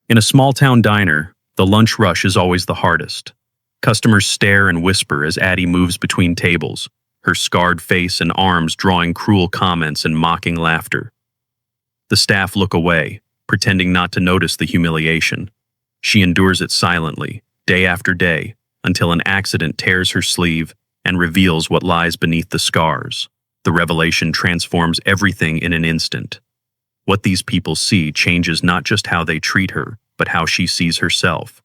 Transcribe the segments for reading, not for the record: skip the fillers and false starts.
In a small-town diner, the lunch rush is always the hardest. Customers stare and whisper as Addie moves between tables, her scarred face and arms drawing cruel comments and mocking laughter. The staff look away, pretending not to notice the humiliation. She endures it silently, day after day, until an accident tears her sleeve and reveals what lies beneath the scars. The revelation transforms everything in an instant. What these people see changes not just how they treat her, but how she sees herself.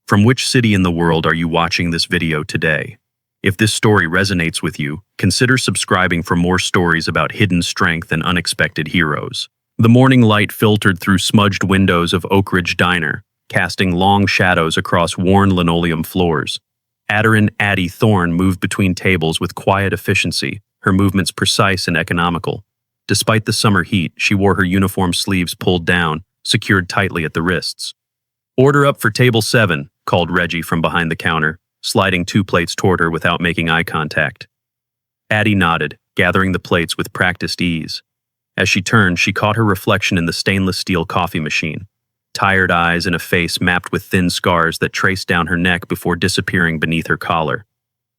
From which city in the world are you watching this video today? If this story resonates with you, consider subscribing for more stories about hidden strength and unexpected heroes. The morning light filtered through smudged windows of Oak Ridge Diner, casting long shadows across worn linoleum floors. Addie Thorne moved between tables with quiet efficiency, her movements precise and economical. Despite the summer heat, she wore her uniform sleeves pulled down, secured tightly at the wrists. "Order up for table 7, called Reggie from behind the counter, sliding 2 plates toward her without making eye contact. Addie nodded, gathering the plates with practiced ease. As she turned, she caught her reflection in the stainless steel coffee machine. Tired eyes and a face mapped with thin scars that traced down her neck before disappearing beneath her collar.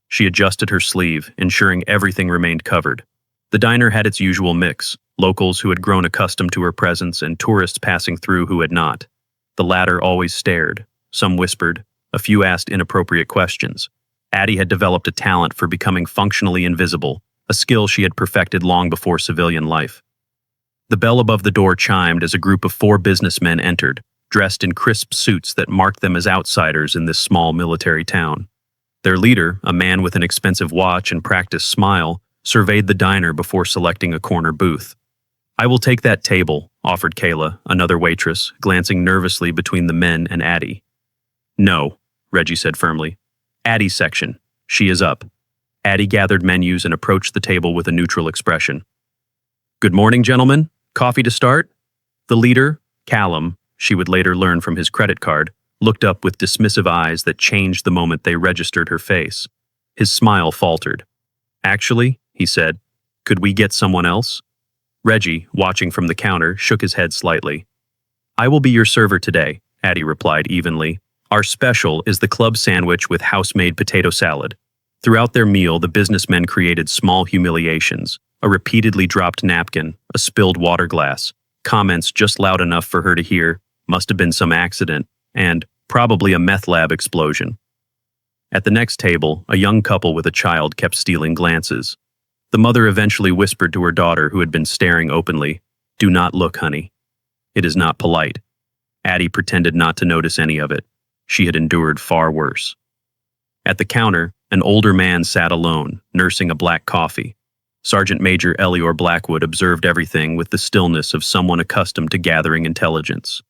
She adjusted her sleeve, ensuring everything remained covered. The diner had its usual mix, locals who had grown accustomed to her presence and tourists passing through who had not. The latter always stared. Some whispered. A few asked inappropriate questions. Addie had developed a talent for becoming functionally invisible, a skill she had perfected long before civilian life. The bell above the door chimed as a group of 4 businessmen entered, dressed in crisp suits that marked them as outsiders in this small military town. Their leader, a man with an expensive watch and practiced smile, surveyed the diner before selecting a corner booth. "I will take that table," offered Kayla, another waitress, glancing nervously between the men and Addie. "No," Reggie said firmly. "Addie's section. She is up." Addie gathered menus and approached the table with a neutral expression. "Good morning, gentlemen. Coffee to start?" The leader, Callum, she would later learn from his credit card, looked up with dismissive eyes that changed the moment they registered her face. His smile faltered. "Actually," he said, "could we get someone else?" Reggie, watching from the counter, shook his head slightly. "I will be your server today," Addie replied evenly. "Our special is the club sandwich with house-made potato salad." Throughout their meal, the businessmen created small humiliations, a repeatedly dropped napkin, a spilled water glass, comments just loud enough for her to hear, "Must have been some accident," and "Probably a meth lab explosion." At the next table, a young couple with a child kept stealing glances. The mother eventually whispered to her daughter, who had been staring openly, "Do not look, honey. It is not polite." Addie pretended not to notice any of it. She had endured far worse. At the counter, an older man sat alone, nursing a black coffee. Sergeant Major Elior Blackwood observed everything with the stillness of someone accustomed to gathering intelligence.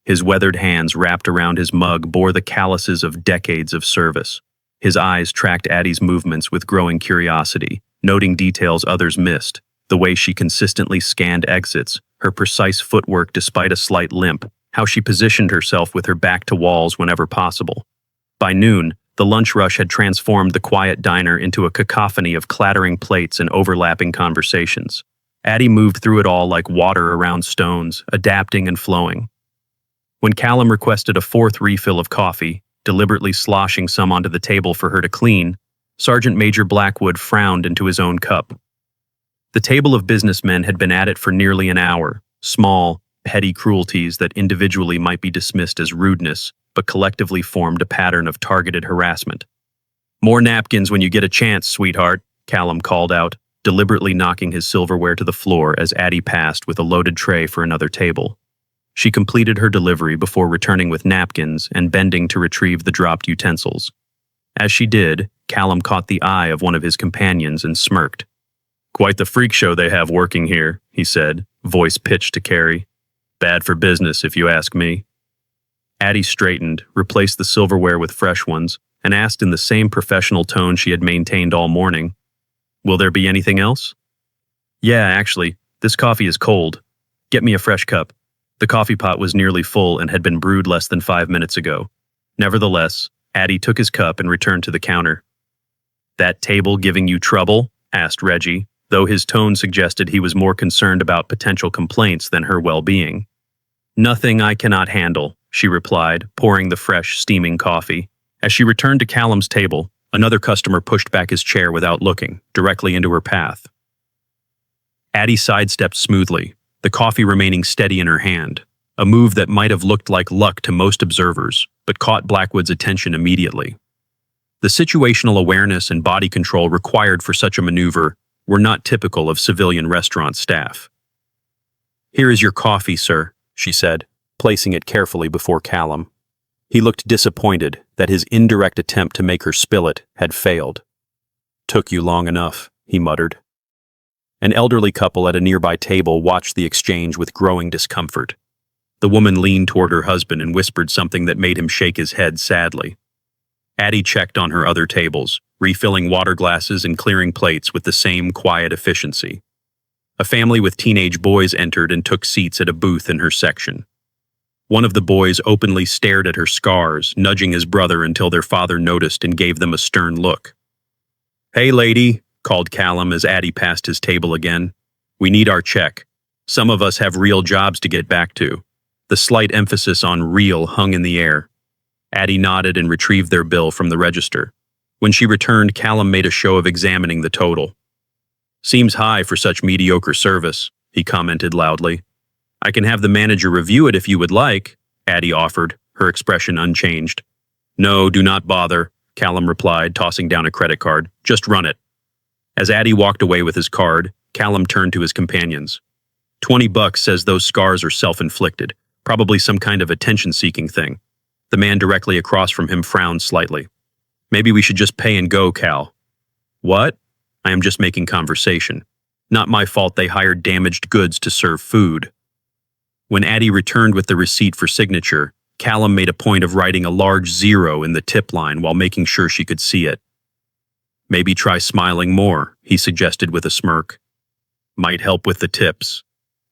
His weathered hands wrapped around his mug bore the calluses of decades of service. His eyes tracked Addie's movements with growing curiosity, noting details others missed, the way she consistently scanned exits, her precise footwork despite a slight limp, how she positioned herself with her back to walls whenever possible. By noon, the lunch rush had transformed the quiet diner into a cacophony of clattering plates and overlapping conversations. Addie moved through it all like water around stones, adapting and flowing. When Callum requested a 4th refill of coffee, deliberately sloshing some onto the table for her to clean, Sergeant Major Blackwood frowned into his own cup. The table of businessmen had been at it for nearly an hour, small, petty cruelties that individually might be dismissed as rudeness, but collectively formed a pattern of targeted harassment. "More napkins when you get a chance, sweetheart," Callum called out, deliberately knocking his silverware to the floor as Addie passed with a loaded tray for another table. She completed her delivery before returning with napkins and bending to retrieve the dropped utensils. As she did, Callum caught the eye of one of his companions and smirked. "Quite the freak show they have working here," he said, voice pitched to Carrie. "Bad for business, if you ask me." Addie straightened, replaced the silverware with fresh ones, and asked in the same professional tone she had maintained all morning, "Will there be anything else?" "Yeah, actually, this coffee is cold. Get me a fresh cup." The coffee pot was nearly full and had been brewed less than 5 minutes ago. Nevertheless, Addie took his cup and returned to the counter. "That table giving you trouble?" asked Reggie, though his tone suggested he was more concerned about potential complaints than her well-being. "Nothing I cannot handle," she replied, pouring the fresh, steaming coffee. As she returned to Callum's table, another customer pushed back his chair without looking, directly into her path. Addie sidestepped smoothly, the coffee remaining steady in her hand, a move that might have looked like luck to most observers, but caught Blackwood's attention immediately. The situational awareness and body control required for such a maneuver were not typical of civilian restaurant staff. "Here is your coffee, sir," she said, placing it carefully before Callum. He looked disappointed that his indirect attempt to make her spill it had failed. "Took you long enough," he muttered. An elderly couple at a nearby table watched the exchange with growing discomfort. The woman leaned toward her husband and whispered something that made him shake his head sadly. Addie checked on her other tables, refilling water glasses and clearing plates with the same quiet efficiency. A family with teenage boys entered and took seats at a booth in her section. One of the boys openly stared at her scars, nudging his brother until their father noticed and gave them a stern look. "Hey, lady," called Callum as Addie passed his table again. "We need our check. Some of us have real jobs to get back to." The slight emphasis on real hung in the air. Addie nodded and retrieved their bill from the register. When she returned, Callum made a show of examining the total. "Seems high for such mediocre service," he commented loudly. "I can have the manager review it if you would like," Addie offered, her expression unchanged. "No, do not bother," Callum replied, tossing down a credit card. "Just run it." As Addie walked away with his card, Callum turned to his companions. $20 says those scars are self-inflicted, probably some kind of attention-seeking thing." The man directly across from him frowned slightly. "Maybe we should just pay and go, Cal." "What?" "I am just making conversation. Not my fault they hired damaged goods to serve food." When Addie returned with the receipt for signature, Callum made a point of writing a large 0 in the tip line while making sure she could see it. "Maybe try smiling more," he suggested with a smirk. "Might help with the tips."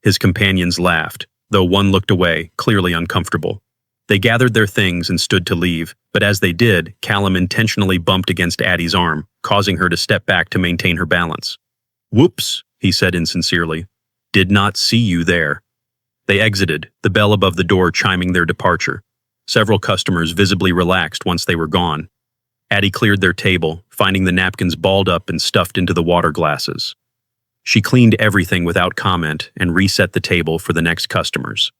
His companions laughed, though one looked away, clearly uncomfortable. They gathered their things and stood to leave, but as they did, Callum intentionally bumped against Addie's arm, causing her to step back to maintain her balance. "Whoops," he said insincerely. "Did not see you there." They exited, the bell above the door chiming their departure. Several customers visibly relaxed once they were gone. Addie cleared their table, finding the napkins balled up and stuffed into the water glasses. She cleaned everything without comment and reset the table for the next customers.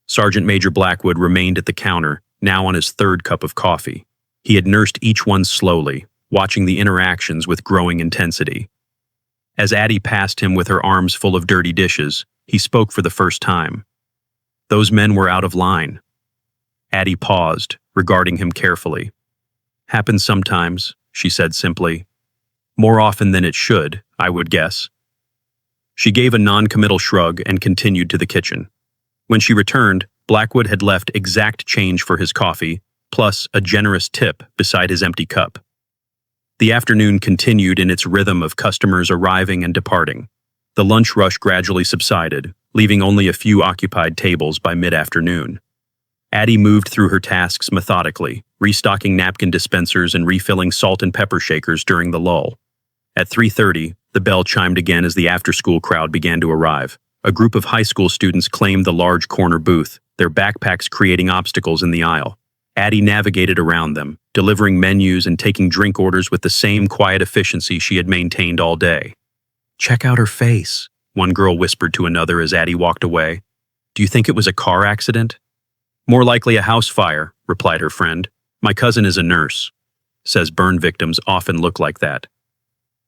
Sergeant Major Blackwood remained at the counter, now on his third cup of coffee. He had nursed each one slowly, watching the interactions with growing intensity. As Addie passed him with her arms full of dirty dishes, he spoke for the first time. Those men were out of line. Addie paused, regarding him carefully. "Happens sometimes," she said simply. "More often than it should, I would guess." She gave a non-committal shrug and continued to the kitchen. When she returned, Blackwood had left exact change for his coffee, plus a generous tip beside his empty cup. The afternoon continued in its rhythm of customers arriving and departing. The lunch rush gradually subsided, leaving only a few occupied tables by mid-afternoon. Addie moved through her tasks methodically, restocking napkin dispensers and refilling salt and pepper shakers during the lull. At 3:30, the bell chimed again as the after-school crowd began to arrive. A group of high school students claimed the large corner booth, their backpacks creating obstacles in the aisle. Addie navigated around them, delivering menus and taking drink orders with the same quiet efficiency she had maintained all day. "Check out her face," one girl whispered to another as Addie walked away. "Do you think it was a car accident?" "More likely a house fire," replied her friend. "My cousin is a nurse. Says burn victims often look like that."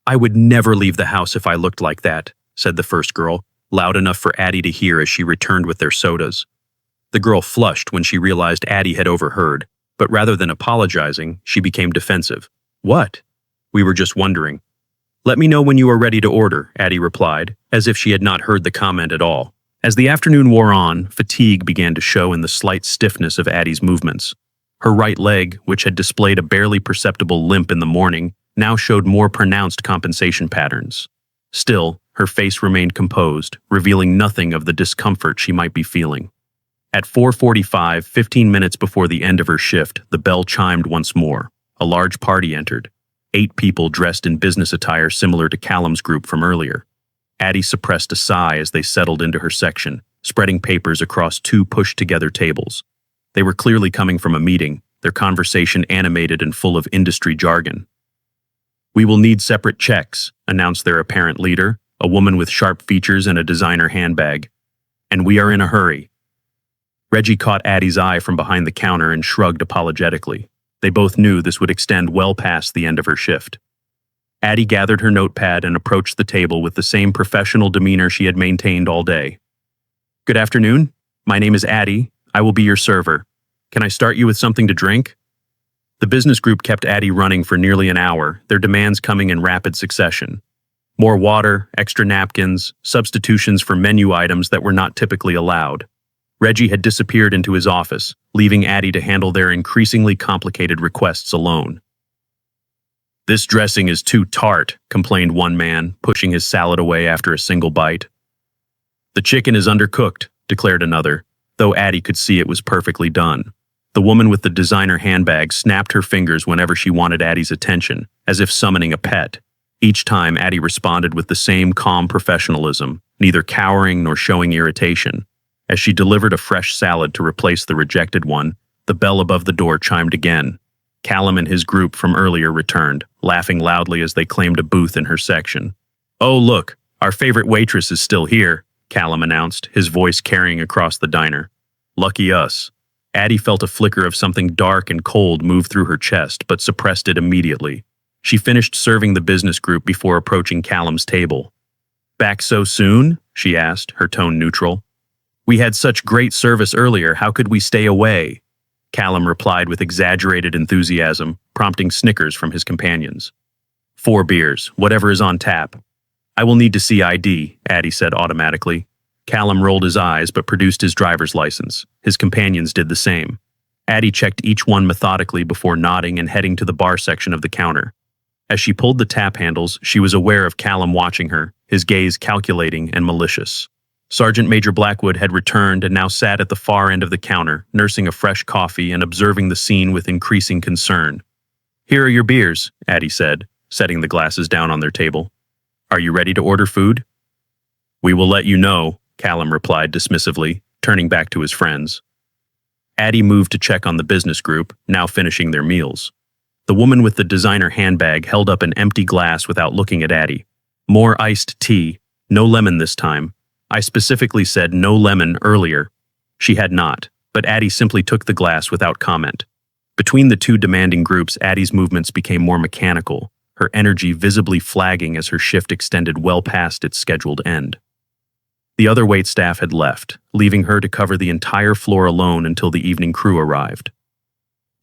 "I would never leave the house if I looked like that," said the first girl, loud enough for Addie to hear as she returned with their sodas. The girl flushed when she realized Addie had overheard, but rather than apologizing, she became defensive. "What?" "We were just wondering." "Let me know when you are ready to order," Addie replied, as if she had not heard the comment at all. As the afternoon wore on, fatigue began to show in the slight stiffness of Addie's movements. Her right leg, which had displayed a barely perceptible limp in the morning, now showed more pronounced compensation patterns. Still, her face remained composed, revealing nothing of the discomfort she might be feeling. At 4:45, 15 minutes before the end of her shift, the bell chimed once more. A large party entered. 8 people dressed in business attire similar to Callum's group from earlier. Addie suppressed a sigh as they settled into her section, spreading papers across 2 pushed-together tables. They were clearly coming from a meeting, their conversation animated and full of industry jargon. "We will need separate checks," announced their apparent leader, a woman with sharp features and a designer handbag. "And we are in a hurry." Reggie caught Addie's eye from behind the counter and shrugged apologetically. They both knew this would extend well past the end of her shift. Addie gathered her notepad and approached the table with the same professional demeanor she had maintained all day. "Good afternoon. My name is Addie. I will be your server. Can I start you with something to drink?" The business group kept Addie running for nearly an hour, their demands coming in rapid succession. More water, extra napkins, substitutions for menu items that were not typically allowed. Reggie had disappeared into his office, leaving Addie to handle their increasingly complicated requests alone. "This dressing is too tart," complained one man, pushing his salad away after a single bite. "The chicken is undercooked," declared another, though Addie could see it was perfectly done. The woman with the designer handbag snapped her fingers whenever she wanted Addie's attention, as if summoning a pet. Each time, Addie responded with the same calm professionalism, neither cowering nor showing irritation. As she delivered a fresh salad to replace the rejected one, the bell above the door chimed again. Callum and his group from earlier returned, laughing loudly as they claimed a booth in her section. "Oh, look, our favorite waitress is still here," Callum announced, his voice carrying across the diner. "Lucky us." Addie felt a flicker of something dark and cold move through her chest, but suppressed it immediately. She finished serving the business group before approaching Callum's table. "Back so soon?" she asked, her tone neutral. "We had such great service earlier, how could we stay away?" Callum replied with exaggerated enthusiasm, prompting snickers from his companions. "4 beers, whatever is on tap." "I will need to see ID," Addie said automatically. Callum rolled his eyes but produced his driver's license. His companions did the same. Addie checked each one methodically before nodding and heading to the bar section of the counter. As she pulled the tap handles, she was aware of Callum watching her, his gaze calculating and malicious. Sergeant Major Blackwood had returned and now sat at the far end of the counter, nursing a fresh coffee and observing the scene with increasing concern. "Here are your beers," Addie said, setting the glasses down on their table. "Are you ready to order food?" "We will let you know," Callum replied dismissively, turning back to his friends. Addie moved to check on the business group, now finishing their meals. The woman with the designer handbag held up an empty glass without looking at Addie. "More iced tea, no lemon this time. I specifically said no lemon earlier." She had not, but Addie simply took the glass without comment. Between the two demanding groups, Addie's movements became more mechanical, her energy visibly flagging as her shift extended well past its scheduled end. The other waitstaff had left, leaving her to cover the entire floor alone until the evening crew arrived.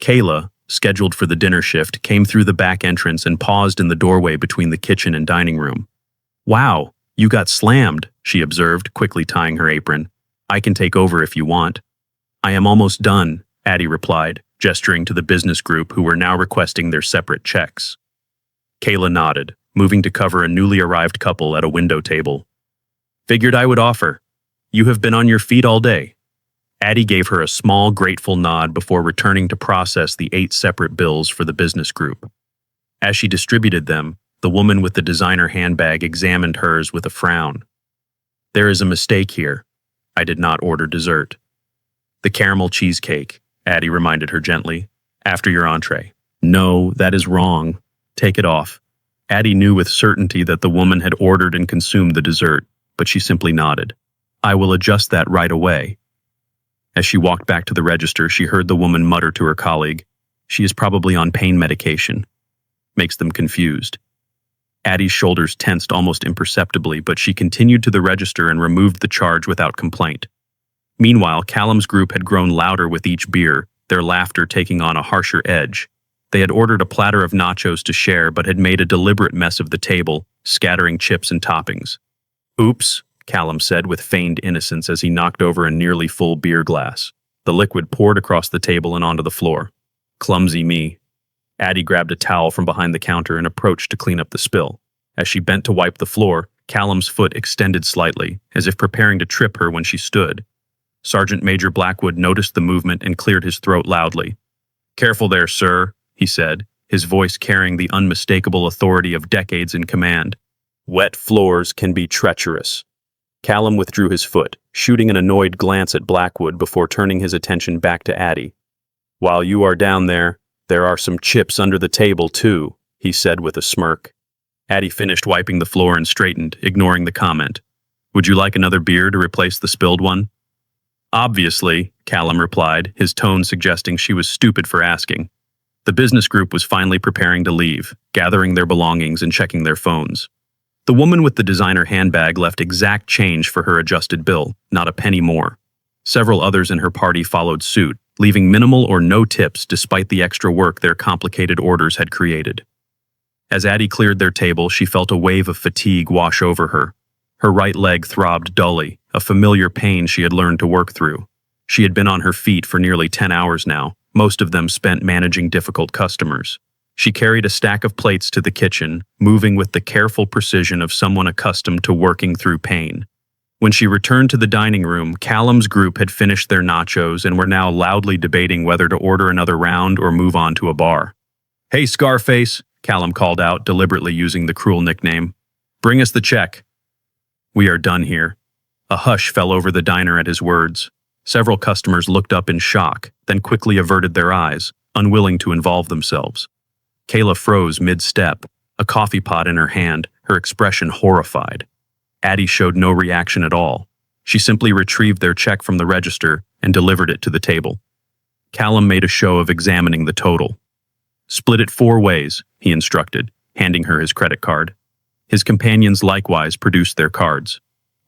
Kayla, scheduled for the dinner shift, came through the back entrance and paused in the doorway between the kitchen and dining room. "Wow, you got slammed," she observed, quickly tying her apron. "I can take over if you want." "I am almost done," Addie replied, gesturing to the business group who were now requesting their separate checks. Kayla nodded, moving to cover a newly arrived couple at a window table. "Figured I would offer. You have been on your feet all day." Addie gave her a small, grateful nod before returning to process the 8 separate bills for the business group. As she distributed them, the woman with the designer handbag examined hers with a frown. "There is a mistake here. I did not order dessert." "The caramel cheesecake," Addie reminded her gently, "after your entree." "No, that is wrong. Take it off." Addie knew with certainty that the woman had ordered and consumed the dessert, but she simply nodded. "I will adjust that right away." As she walked back to the register, she heard the woman mutter to her colleague, "She is probably on pain medication." Makes them confused. Addie's shoulders tensed almost imperceptibly, but she continued to the register and removed the charge without complaint. Meanwhile, Callum's group had grown louder with each beer, their laughter taking on a harsher edge. They had ordered a platter of nachos to share but had made a deliberate mess of the table, scattering chips and toppings. "Oops," Callum said with feigned innocence as he knocked over a nearly full beer glass. The liquid poured across the table and onto the floor. "Clumsy me." Addie grabbed a towel from behind the counter and approached to clean up the spill. As she bent to wipe the floor, Callum's foot extended slightly, as if preparing to trip her when she stood. Sergeant Major Blackwood noticed the movement and cleared his throat loudly. "Careful there, sir," he said, his voice carrying the unmistakable authority of decades in command. "Wet floors can be treacherous." Callum withdrew his foot, shooting an annoyed glance at Blackwood before turning his attention back to Addie. "While you are down there are some chips under the table, too," he said with a smirk. Addie finished wiping the floor and straightened, ignoring the comment. "Would you like another beer to replace the spilled one?" "Obviously," Callum replied, his tone suggesting she was stupid for asking. The business group was finally preparing to leave, gathering their belongings and checking their phones. The woman with the designer handbag left exact change for her adjusted bill, not a penny more. Several others in her party followed suit, leaving minimal or no tips despite the extra work their complicated orders had created. As Addie cleared their table, she felt a wave of fatigue wash over her. Her right leg throbbed dully, a familiar pain she had learned to work through. She had been on her feet for nearly 10 hours now, most of them spent managing difficult customers. She carried a stack of plates to the kitchen, moving with the careful precision of someone accustomed to working through pain. When she returned to the dining room, Callum's group had finished their nachos and were now loudly debating whether to order another round or move on to a bar. "Hey, Scarface," Callum called out, deliberately using the cruel nickname. "Bring us the check." "We are done here." A hush fell over the diner at his words. Several customers looked up in shock, then quickly averted their eyes, unwilling to involve themselves. Kayla froze mid-step, a coffee pot in her hand, her expression horrified. Addie showed no reaction at all. She simply retrieved their check from the register and delivered it to the table. Callum made a show of examining the total. "Split it 4 ways," he instructed, handing her his credit card. His companions likewise produced their cards.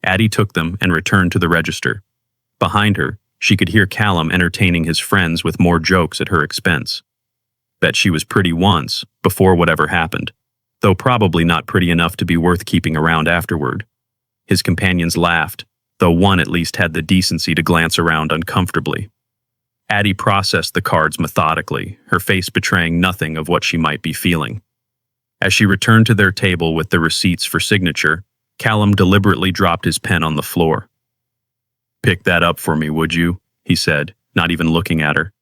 Addie took them and returned to the register. Behind her, she could hear Callum entertaining his friends with more jokes at her expense. Bet she was pretty once, before whatever happened, though probably not pretty enough to be worth keeping around afterward. His companions laughed, though one at least had the decency to glance around uncomfortably. Addie processed the cards methodically, her face betraying nothing of what she might be feeling. As she returned to their table with the receipts for signature, Callum deliberately dropped his pen on the floor. "Pick that up for me, would you?" he said, not even looking at her.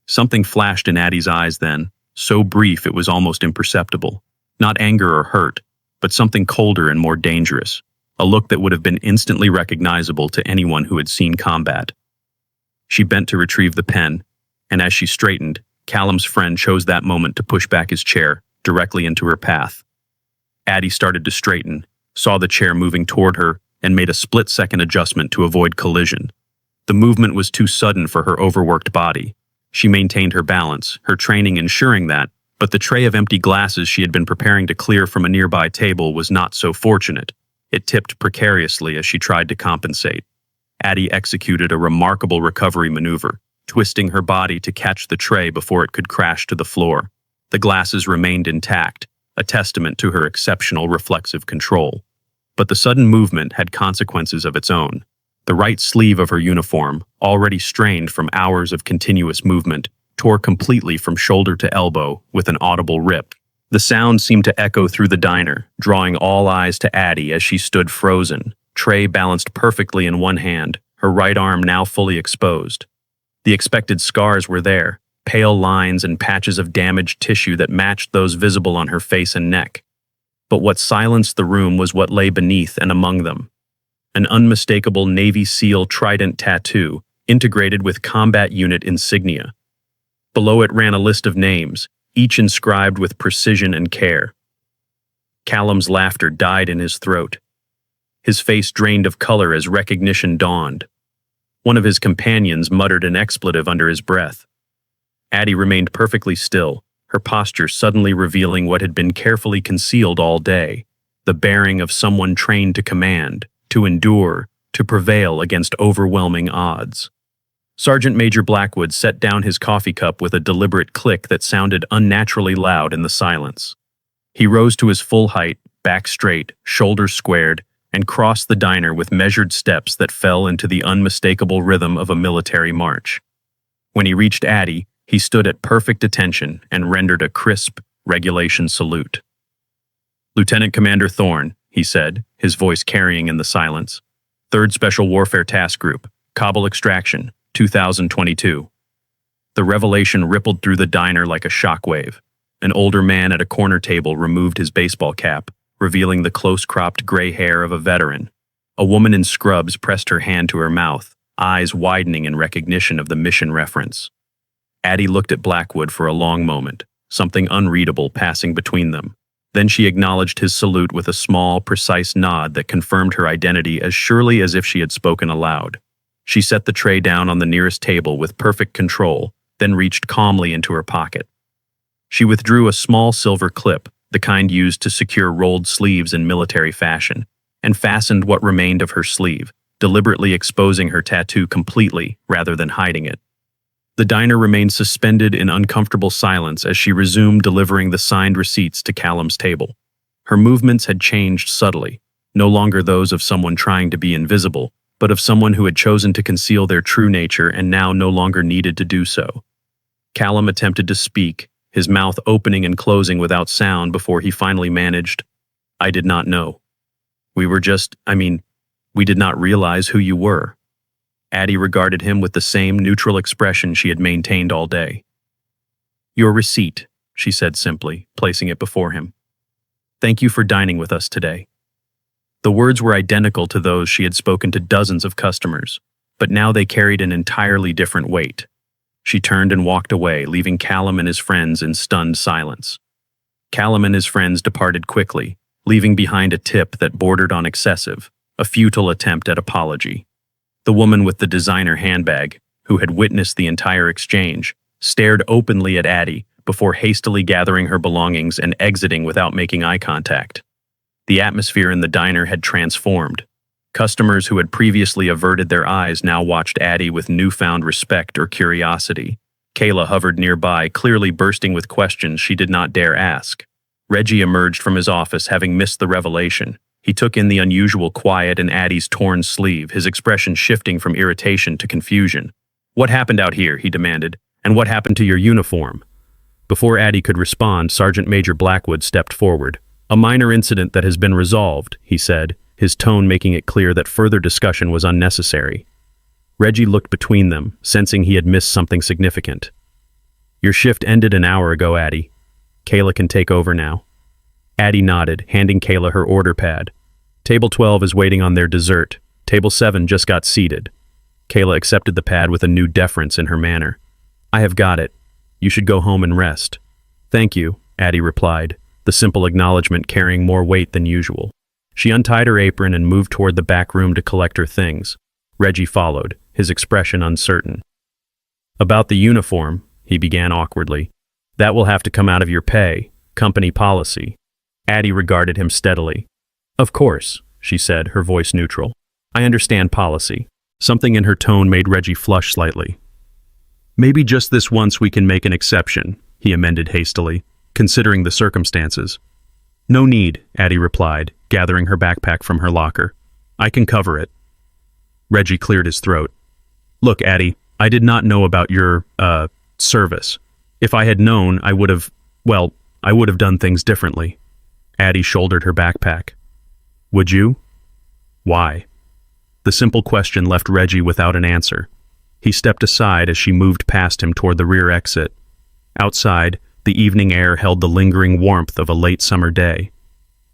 Something flashed in Addie's eyes then, so brief it was almost imperceptible. Not anger or hurt, but something colder and more dangerous, a look that would have been instantly recognizable to anyone who had seen combat. She bent to retrieve the pen, and as she straightened, Callum's friend chose that moment to push back his chair, directly into her path. Addie started to straighten, saw the chair moving toward her, and made a split-second adjustment to avoid collision. The movement was too sudden for her overworked body. She maintained her balance, her training ensuring that, but the tray of empty glasses she had been preparing to clear from a nearby table was not so fortunate. It tipped precariously as she tried to compensate. Addie executed a remarkable recovery maneuver, twisting her body to catch the tray before it could crash to the floor. The glasses remained intact, a testament to her exceptional reflexive control. But the sudden movement had consequences of its own. The right sleeve of her uniform, already strained from hours of continuous movement, tore completely from shoulder to elbow with an audible rip. The sound seemed to echo through the diner, drawing all eyes to Addie as she stood frozen, tray balanced perfectly in one hand, her right arm now fully exposed. The expected scars were there, pale lines and patches of damaged tissue that matched those visible on her face and neck. But what silenced the room was what lay beneath and among them. An unmistakable Navy SEAL trident tattoo, integrated with combat unit insignia. Below it ran a list of names, each inscribed with precision and care. Callum's laughter died in his throat. His face drained of color as recognition dawned. One of his companions muttered an expletive under his breath. Addie remained perfectly still, her posture suddenly revealing what had been carefully concealed all day, the bearing of someone trained to command, to endure, to prevail against overwhelming odds. Sergeant Major Blackwood set down his coffee cup with a deliberate click that sounded unnaturally loud in the silence. He rose to his full height, back straight, shoulders squared, and crossed the diner with measured steps that fell into the unmistakable rhythm of a military march. When he reached Addie, he stood at perfect attention and rendered a crisp, regulation salute. "Lieutenant Commander Thorne," he said, his voice carrying in the silence. "3rd Special Warfare Task Group, Kabul Extraction, 2022. The revelation rippled through the diner like a shockwave. An older man at a corner table removed his baseball cap, revealing the close-cropped gray hair of a veteran. A woman in scrubs pressed her hand to her mouth, eyes widening in recognition of the mission reference. Addie looked at Blackwood for a long moment, something unreadable passing between them. Then she acknowledged his salute with a small, precise nod that confirmed her identity as surely as if she had spoken aloud. She set the tray down on the nearest table with perfect control, then reached calmly into her pocket. She withdrew a small silver clip, the kind used to secure rolled sleeves in military fashion, and fastened what remained of her sleeve, deliberately exposing her tattoo completely rather than hiding it. The diner remained suspended in uncomfortable silence as she resumed delivering the signed receipts to Callum's table. Her movements had changed subtly, no longer those of someone trying to be invisible, but of someone who had chosen to conceal their true nature and now no longer needed to do so. Callum attempted to speak, his mouth opening and closing without sound before he finally managed, "I did not know. We did not realize who you were." Addie regarded him with the same neutral expression she had maintained all day. "Your receipt," she said simply, placing it before him. "Thank you for dining with us today." The words were identical to those she had spoken to dozens of customers, but now they carried an entirely different weight. She turned and walked away, leaving Callum and his friends in stunned silence. Callum and his friends departed quickly, leaving behind a tip that bordered on excessive, a futile attempt at apology. The woman with the designer handbag, who had witnessed the entire exchange, stared openly at Addie before hastily gathering her belongings and exiting without making eye contact. The atmosphere in the diner had transformed. Customers who had previously averted their eyes now watched Addie with newfound respect or curiosity. Kayla hovered nearby, clearly bursting with questions she did not dare ask. Reggie emerged from his office, having missed the revelation. He took in the unusual quiet in Addie's torn sleeve, his expression shifting from irritation to confusion. "What happened out here?" he demanded. "And what happened to your uniform?" Before Addie could respond, Sergeant Major Blackwood stepped forward. "A minor incident that has been resolved," he said, his tone making it clear that further discussion was unnecessary. Reggie looked between them, sensing he had missed something significant. "Your shift ended an hour ago, Addie. Kayla can take over now." Addie nodded, handing Kayla her order pad. "Table 12 is waiting on their dessert. Table 7 just got seated." Kayla accepted the pad with a new deference in her manner. "I have got it. You should go home and rest." "Thank you," Addie replied, the simple acknowledgement carrying more weight than usual. She untied her apron and moved toward the back room to collect her things. Reggie followed, his expression uncertain. "About the uniform," he began awkwardly. "That will have to come out of your pay, company policy." Addie regarded him steadily. "Of course," she said, her voice neutral. "I understand policy." Something in her tone made Reggie flush slightly. "Maybe just this once we can make an exception," he amended hastily, considering the circumstances. "No need," Addie replied, gathering her backpack from her locker. "I can cover it." Reggie cleared his throat. "Look, Addie, I did not know about your, service. If I had known, I would have done things differently." Addie shouldered her backpack. "Would you? Why?" The simple question left Reggie without an answer. He stepped aside as she moved past him toward the rear exit. Outside, the evening air held the lingering warmth of a late summer day.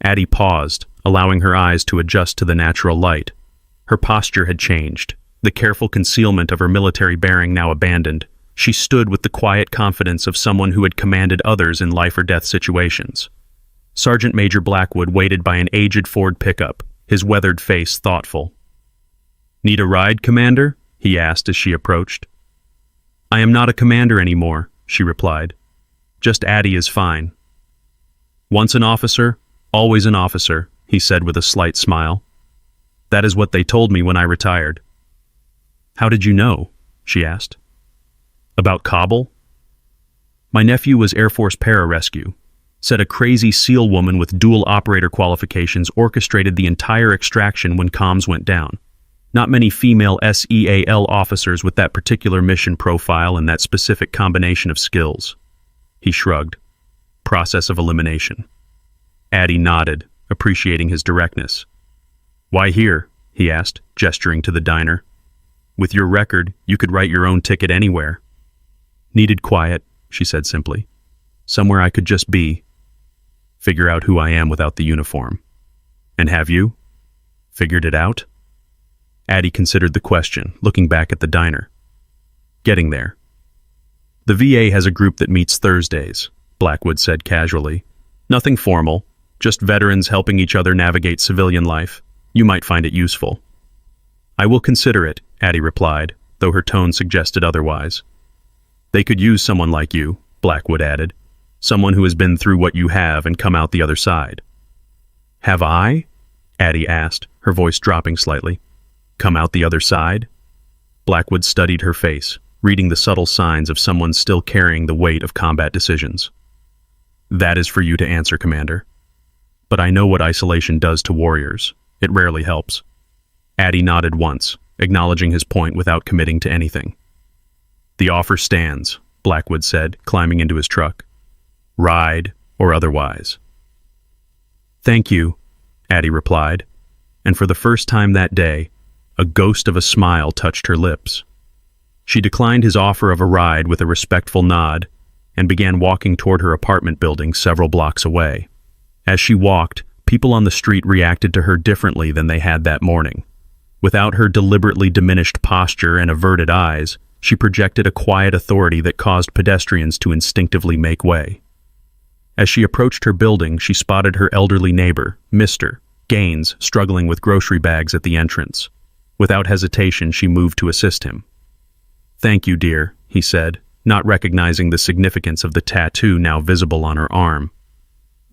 Addie paused, allowing her eyes to adjust to the natural light. Her posture had changed, the careful concealment of her military bearing now abandoned. She stood with the quiet confidence of someone who had commanded others in life-or-death situations. Sergeant Major Blackwood waited by an aged Ford pickup, his weathered face thoughtful. "Need a ride, Commander?" he asked as she approached. "I am not a commander anymore," she replied. "Just Addie is fine." "Once an officer, always an officer," he said with a slight smile. "That is what they told me when I retired." "How did you know?" she asked. "About Kabul?" "My nephew was Air Force pararescue. Said a crazy SEAL woman with dual operator qualifications orchestrated the entire extraction when comms went down. Not many female SEAL officers with that particular mission profile and that specific combination of skills." He shrugged. "Process of elimination." Addie nodded, appreciating his directness. "Why here?" he asked, gesturing to the diner. "With your record, you could write your own ticket anywhere." "Needed quiet," she said simply. "Somewhere I could just be. Figure out who I am without the uniform." "And have you? Figured it out?" Addie considered the question, looking back at the diner. Getting there. The VA has a group that meets Thursdays, Blackwood said casually. Nothing formal, just veterans helping each other navigate civilian life. You might find it useful. I will consider it, Addie replied, though her tone suggested otherwise. They could use someone like you, Blackwood added. Someone who has been through what you have and come out the other side. Have I? Addie asked, her voice dropping slightly. Come out the other side? Blackwood studied her face, reading the subtle signs of someone still carrying the weight of combat decisions. That is for you to answer, Commander. But I know what isolation does to warriors. It rarely helps. Addie nodded once, acknowledging his point without committing to anything. The offer stands, Blackwood said, climbing into his truck. Ride or otherwise. Thank you, Addie replied, and for the first time that day, a ghost of a smile touched her lips. She declined his offer of a ride with a respectful nod and began walking toward her apartment building several blocks away. As she walked, people on the street reacted to her differently than they had that morning. Without her deliberately diminished posture and averted eyes, she projected a quiet authority that caused pedestrians to instinctively make way. As she approached her building, she spotted her elderly neighbor, Mr. Gaines, struggling with grocery bags at the entrance. Without hesitation, she moved to assist him. Thank you, dear, he said, not recognizing the significance of the tattoo now visible on her arm.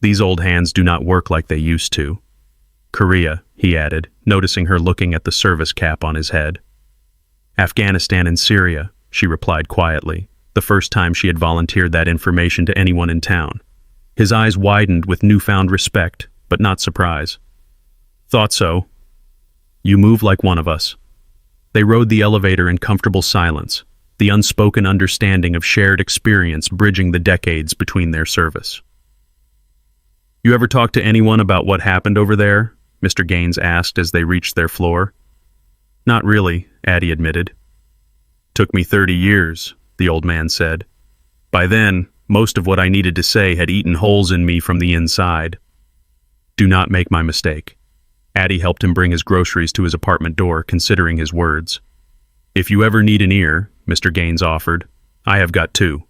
These old hands do not work like they used to. Korea, he added, noticing her looking at the service cap on his head. Afghanistan and Syria, she replied quietly, the first time she had volunteered that information to anyone in town. His eyes widened with newfound respect, but not surprise. Thought so. You move like one of us. They rode the elevator in comfortable silence, the unspoken understanding of shared experience bridging the decades between their service. You ever talk to anyone about what happened over there? Mr. Gaines asked as they reached their floor. Not really, Addie admitted. Took me 30 years, the old man said. By then, most of what I needed to say had eaten holes in me from the inside. Do not make my mistake. Addie helped him bring his groceries to his apartment door, considering his words. If you ever need an ear, Mr. Gaines offered, I have got two.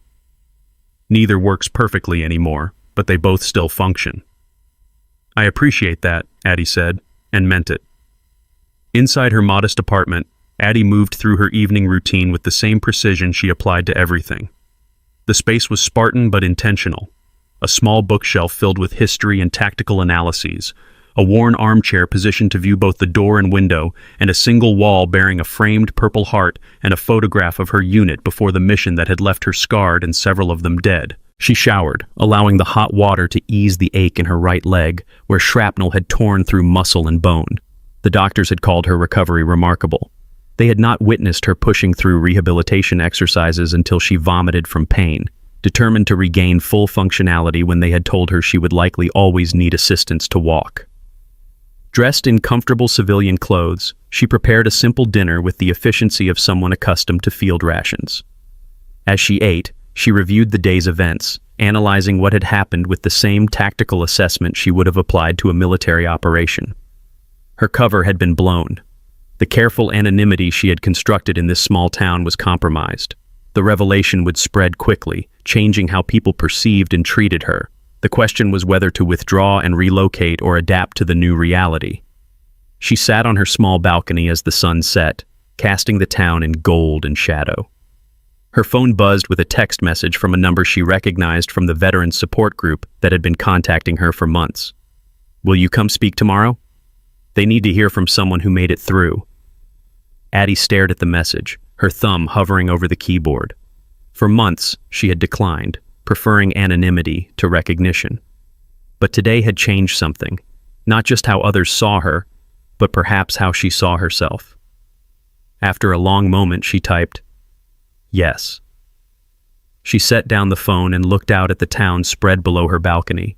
Neither works perfectly anymore, but they both still function. I appreciate that, Addie said, and meant it. Inside her modest apartment, Addie moved through her evening routine with the same precision she applied to everything. The space was Spartan but intentional. A small bookshelf filled with history and tactical analyses, a worn armchair positioned to view both the door and window, and a single wall bearing a framed purple heart and a photograph of her unit before the mission that had left her scarred and several of them dead. She showered, allowing the hot water to ease the ache in her right leg, where shrapnel had torn through muscle and bone. The doctors had called her recovery remarkable. They had not witnessed her pushing through rehabilitation exercises until she vomited from pain, determined to regain full functionality when they had told her she would likely always need assistance to walk. Dressed in comfortable civilian clothes, she prepared a simple dinner with the efficiency of someone accustomed to field rations. As she ate, she reviewed the day's events, analyzing what had happened with the same tactical assessment she would have applied to a military operation. Her cover had been blown. The careful anonymity she had constructed in this small town was compromised. The revelation would spread quickly, changing how people perceived and treated her. The question was whether to withdraw and relocate or adapt to the new reality. She sat on her small balcony as the sun set, casting the town in gold and shadow. Her phone buzzed with a text message from a number she recognized from the veteran support group that had been contacting her for months. Will you come speak tomorrow? They need to hear from someone who made it through. Addie stared at the message, her thumb hovering over the keyboard. For months, she had declined, preferring anonymity to recognition. But today had changed something, not just how others saw her, but perhaps how she saw herself. After a long moment, she typed, "Yes." She set down the phone and looked out at the town spread below her balcony.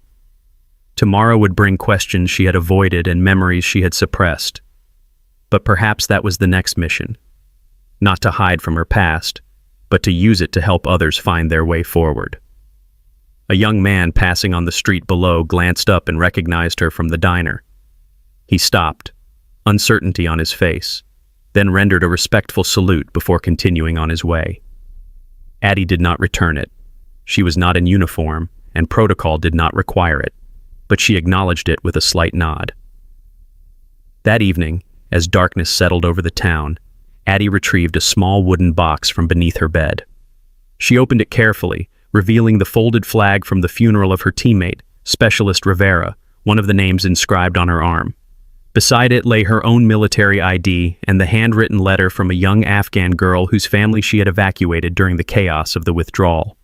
Tomorrow would bring questions she had avoided and memories she had suppressed. But perhaps that was the next mission. Not to hide from her past, but to use it to help others find their way forward. A young man passing on the street below glanced up and recognized her from the diner. He stopped, uncertainty on his face. then rendered a respectful salute before continuing on his way. Addie did not return it. She was not in uniform, and protocol did not require it, but she acknowledged it with a slight nod. That evening, as darkness settled over the town, Addie retrieved a small wooden box from beneath her bed. She opened it carefully, revealing the folded flag from the funeral of her teammate, Specialist Rivera, one of the names inscribed on her arm. Beside it lay her own military ID and the handwritten letter from a young Afghan girl whose family she had evacuated during the chaos of the withdrawal.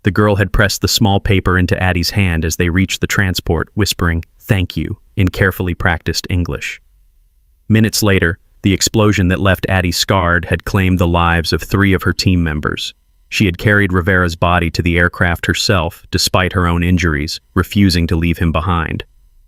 The girl had pressed the small paper into Addie's hand as they reached the transport, whispering, "Thank you," in carefully practiced English. Minutes later, the explosion that left Addie scarred had claimed the lives of 3 of her team members. She had carried Rivera's body to the aircraft herself, despite her own injuries, refusing to leave him behind.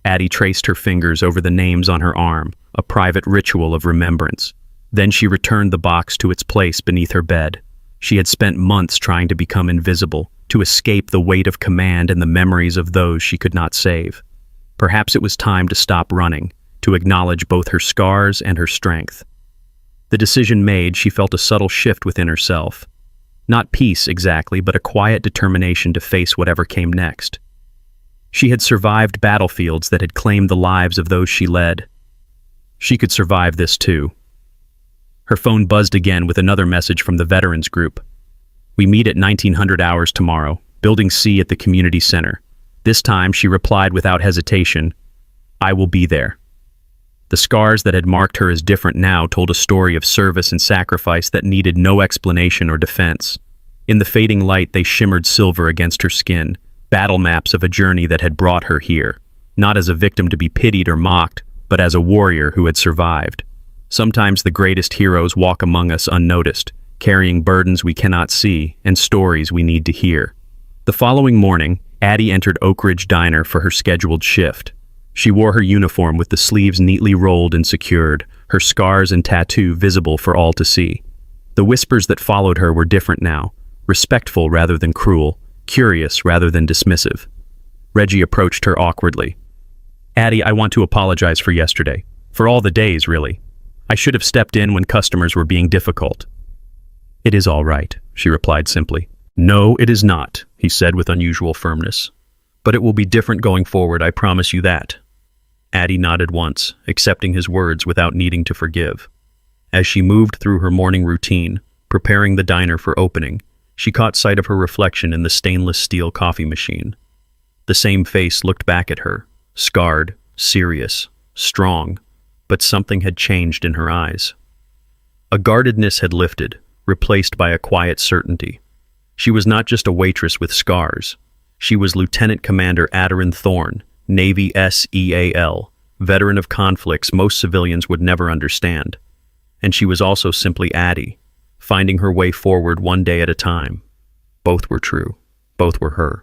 Addie traced her fingers over the names on her arm, a private ritual of remembrance. Then she returned the box to its place beneath her bed. She had spent months trying to become invisible, to escape the weight of command and the memories of those she could not save. Perhaps it was time to stop running, to acknowledge both her scars and her strength. The decision made, she felt a subtle shift within herself. Not peace exactly, but a quiet determination to face whatever came next. She had survived battlefields that had claimed the lives of those she led. She could survive this too. Her phone buzzed again with another message from the veterans group. "We meet at 1900 hours tomorrow, Building C at the community center." This time she replied without hesitation, "I will be there." The scars that had marked her as different now told a story of service and sacrifice that needed no explanation or defense. In the fading light, they shimmered silver against her skin, battle maps of a journey that had brought her here, not as a victim to be pitied or mocked, but as a warrior who had survived. Sometimes the greatest heroes walk among us unnoticed, carrying burdens we cannot see and stories we need to hear. The following morning, Addie entered Oak Ridge Diner for her scheduled shift. She wore her uniform with the sleeves neatly rolled and secured, her scars and tattoo visible for all to see. The whispers that followed her were different now, respectful rather than cruel, curious rather than dismissive. Reggie approached her awkwardly. "Addie, I want to apologize for yesterday. For all the days, really. I should have stepped in when customers were being difficult." "It is all right," she replied simply. "No, it is not," he said with unusual firmness. "But it will be different going forward, I promise you that." Addie nodded once, accepting his words without needing to forgive. As she moved through her morning routine, preparing the diner for opening, she caught sight of her reflection in the stainless steel coffee machine. The same face looked back at her, scarred, serious, strong, but something had changed in her eyes. A guardedness had lifted, replaced by a quiet certainty. She was not just a waitress with scars. She was Lieutenant Commander Adarin Thorne, Navy SEAL, veteran of conflicts most civilians would never understand. And she was also simply Addie, finding her way forward one day at a time. Both were true. Both were her.